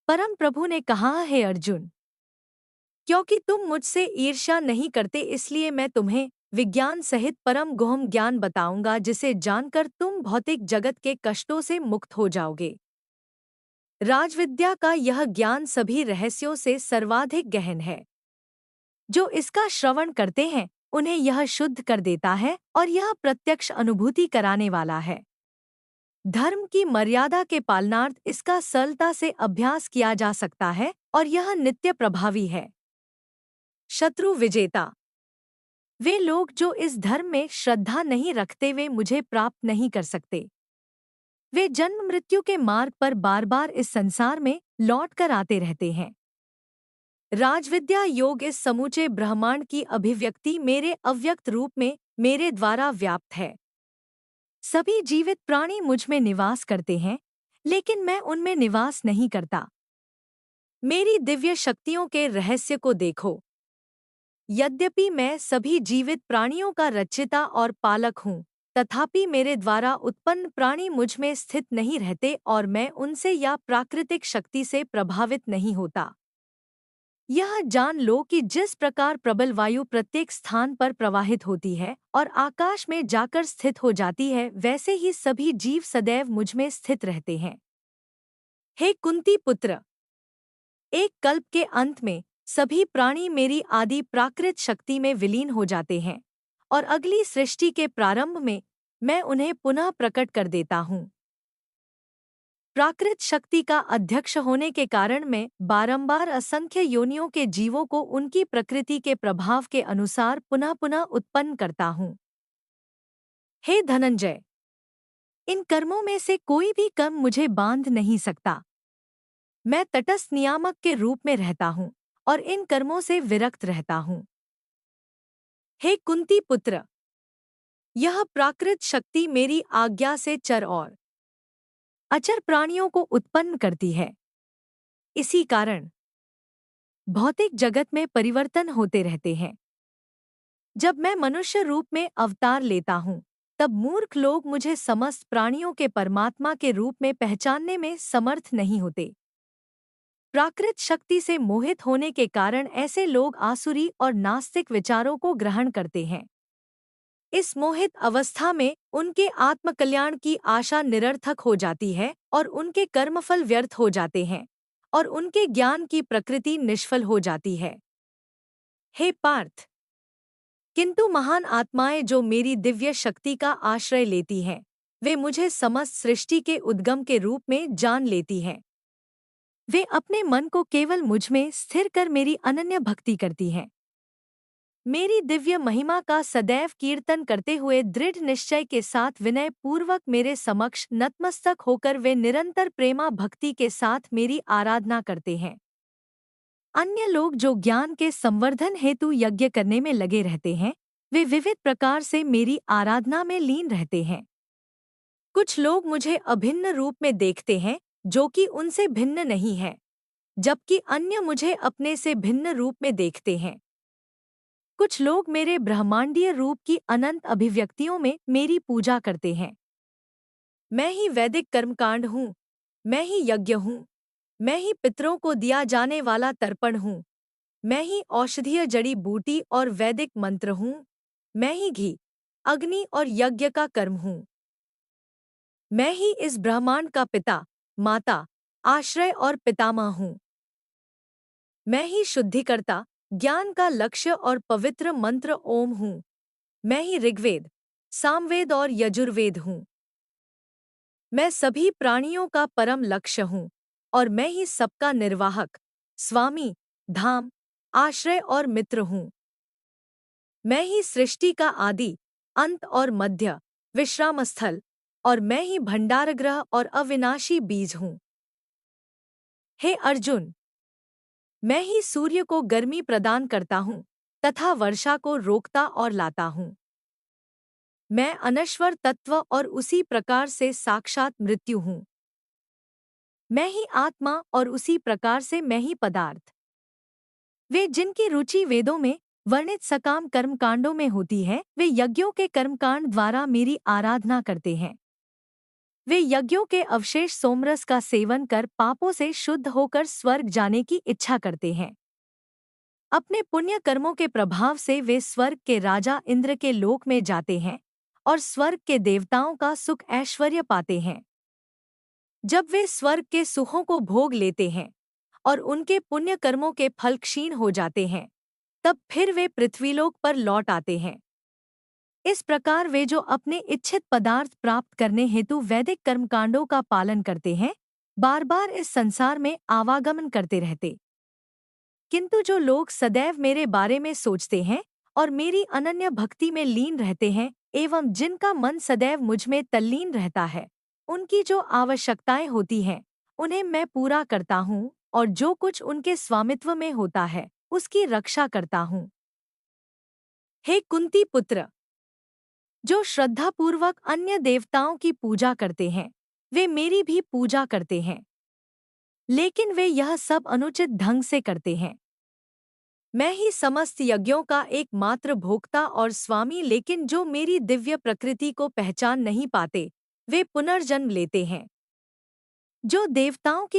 परम प्रभु ने कहा, हे अर्जुन, क्योंकि तुम मुझसे ईर्ष्या नहीं करते इसलिए मैं तुम्हें विज्ञान सहित परम गहन ज्ञान बताऊंगा जिसे जानकर तुम भौतिक जगत के कष्टों से मुक्त हो जाओगे। राजविद्या का यह ज्ञान सभी रहस्यों से सर्वाधिक गहन है। जो इसका श्रवण करते हैं उन्हें यह शुद्ध कर देता है और यह प्रत्यक्ष अनुभूति कराने वाला है। धर्म की मर्यादा के पालनार्थ इसका सरलता से अभ्यास किया जा सकता है और यह नित्य प्रभावी है। शत्रु विजेता। वे लोग जो इस धर्म में श्रद्धा नहीं रखते वे मुझे प्राप्त नहीं कर सकते। वे जन्म मृत्यु के मार्ग पर बार बार इस संसार में लौट कर आते रहते हैं। राजविद्या योग इस समूचे ब्रह्मांड की अभिव्यक्ति मेरे अव्यक्त रूप में मेरे द्वारा व्याप्त है। सभी जीवित प्राणी मुझ में निवास करते हैं, लेकिन मैं उनमें निवास नहीं करता। मेरी दिव्य शक्तियों के रहस्य को देखो। यद्यपि मैं सभी जीवित प्राणियों का रचयिता और पालक हूँ, तथापि मेरे द्वारा उत्पन्न प्राणी मुझ में स्थित नहीं रहते और मैं उनसे या प्राकृतिक शक्ति से प्रभावित नहीं होता। यह जान लो कि जिस प्रकार प्रबल वायु प्रत्येक स्थान पर प्रवाहित होती है और आकाश में जाकर स्थित हो जाती है, वैसे ही सभी जीव सदैव मुझ में स्थित रहते हैं। हे कुंती पुत्र, एक कल्प के अंत में सभी प्राणी मेरी आदि प्राकृत शक्ति में विलीन हो जाते हैं और अगली सृष्टि के प्रारंभ में मैं उन्हें पुनः प्रकट कर देता हूँ। प्राकृत शक्ति का अध्यक्ष होने के कारण मैं बारंबार असंख्य योनियों के जीवों को उनकी प्रकृति के प्रभाव के अनुसार पुनः पुनः उत्पन्न करता हूँ। हे धनंजय, इन कर्मों में से कोई भी कर्म मुझे बांध नहीं सकता। मैं तटस्थ नियामक के रूप में रहता हूँ और इन कर्मों से विरक्त रहता हूँ। हे कुंती पुत्र, यह प्राकृत शक्ति मेरी आज्ञा से चर और अचर प्राणियों को उत्पन्न करती है। इसी कारण भौतिक जगत में परिवर्तन होते रहते हैं। जब मैं मनुष्य रूप में अवतार लेता हूँ, तब मूर्ख लोग मुझे समस्त प्राणियों के परमात्मा के रूप में पहचानने में समर्थ नहीं होते। प्राकृत शक्ति से मोहित होने के कारण ऐसे लोग आसुरी और नास्तिक विचारों को ग्रहण करते हैं। इस मोहित अवस्था में उनके आत्मकल्याण की आशा निरर्थक हो जाती है और उनके कर्मफल व्यर्थ हो जाते हैं और उनके ज्ञान की प्रकृति निष्फल हो जाती है। हे पार्थ, किंतु महान आत्माएं जो मेरी दिव्य शक्ति का आश्रय लेती हैं, वे मुझे समस्त सृष्टि के उद्गम के रूप में जान लेती हैं। वे अपने मन को केवल मुझ में स्थिर कर मेरी अनन्य भक्ति करती हैं। मेरी दिव्य महिमा का सदैव कीर्तन करते हुए दृढ़ निश्चय के साथ विनय पूर्वक मेरे समक्ष नतमस्तक होकर वे निरंतर प्रेमा भक्ति के साथ मेरी आराधना करते हैं। अन्य लोग जो ज्ञान के संवर्धन हेतु यज्ञ करने में लगे रहते हैं, वे विविध प्रकार से मेरी आराधना में लीन रहते हैं। कुछ लोग मुझे अभिन्न रूप में देखते हैं, जो कि उनसे भिन्न नहीं है, जबकि अन्य मुझे अपने से भिन्न रूप में देखते हैं। कुछ लोग मेरे ब्रह्मांडीय रूप की अनंत अभिव्यक्तियों में मेरी पूजा करते हैं। मैं ही वैदिक कर्मकांड हूँ, मैं ही यज्ञ हूँ, मैं ही पितरों को दिया जाने वाला तर्पण हूँ, मैं ही औषधीय जड़ी बूटी और वैदिक मंत्र हूँ, मैं ही घी, अग्नि और यज्ञ का कर्म हूँ। मैं ही इस ब्रह्मांड का पिता, माता, आश्रय और पितामह हूँ। मैं ही शुद्धिकर्ता, ज्ञान का लक्ष्य और पवित्र मंत्र ओम हूँ। मैं ही ऋग्वेद, सामवेद और यजुर्वेद हूँ। मैं सभी प्राणियों का परम लक्ष्य हूँ और मैं ही सबका निर्वाहक, स्वामी, धाम, आश्रय और मित्र हूँ। मैं ही सृष्टि का आदि, अंत और मध्य, विश्राम स्थल और मैं ही भंडारगृह और अविनाशी बीज हूँ। हे अर्जुन, मैं ही सूर्य को गर्मी प्रदान करता हूँ तथा वर्षा को रोकता और लाता हूँ। मैं अनश्वर तत्व और उसी प्रकार से साक्षात मृत्यु हूँ। मैं ही आत्मा और उसी प्रकार से मैं ही पदार्थ। वे जिनकी रुचि वेदों में वर्णित सकाम कर्मकांडों में होती है, वे यज्ञों के कर्मकांड द्वारा मेरी आराधना करते हैं। वे यज्ञों के अवशेष सोमरस का सेवन कर पापों से शुद्ध होकर स्वर्ग जाने की इच्छा करते हैं। अपने पुण्य कर्मों के प्रभाव से वे स्वर्ग के राजा इंद्र के लोक में जाते हैं और स्वर्ग के देवताओं का सुख ऐश्वर्य पाते हैं। जब वे स्वर्ग के सुखों को भोग लेते हैं और उनके पुण्य कर्मों के फल क्षीण हो जाते हैं, तब फिर वे पृथ्वीलोक पर लौट आते हैं। इस प्रकार वे जो अपने इच्छित पदार्थ प्राप्त करने हेतु वैदिक कर्मकांडों का पालन करते हैं, बार बार इस संसार में आवागमन करते रहते। किंतु जो लोग सदैव मेरे बारे में सोचते हैं और मेरी अनन्य भक्ति में लीन रहते हैं एवं जिनका मन सदैव मुझ में तल्लीन रहता है, उनकी जो आवश्यकताएं होती हैं उन्हें मैं पूरा करता हूँ और जो कुछ उनके स्वामित्व में होता है उसकी रक्षा करता हूँ। हे कुंती पुत्र, जो श्रद्धापूर्वक अन्य देवताओं की पूजा करते हैं वे मेरी भी पूजा करते हैं, लेकिन वे यह सब अनुचित ढंग से करते हैं। मैं ही समस्त यज्ञों का एकमात्र भोक्ता और स्वामी, लेकिन जो मेरी दिव्य प्रकृति को पहचान नहीं पाते वे पुनर्जन्म लेते हैं। जो देवताओं की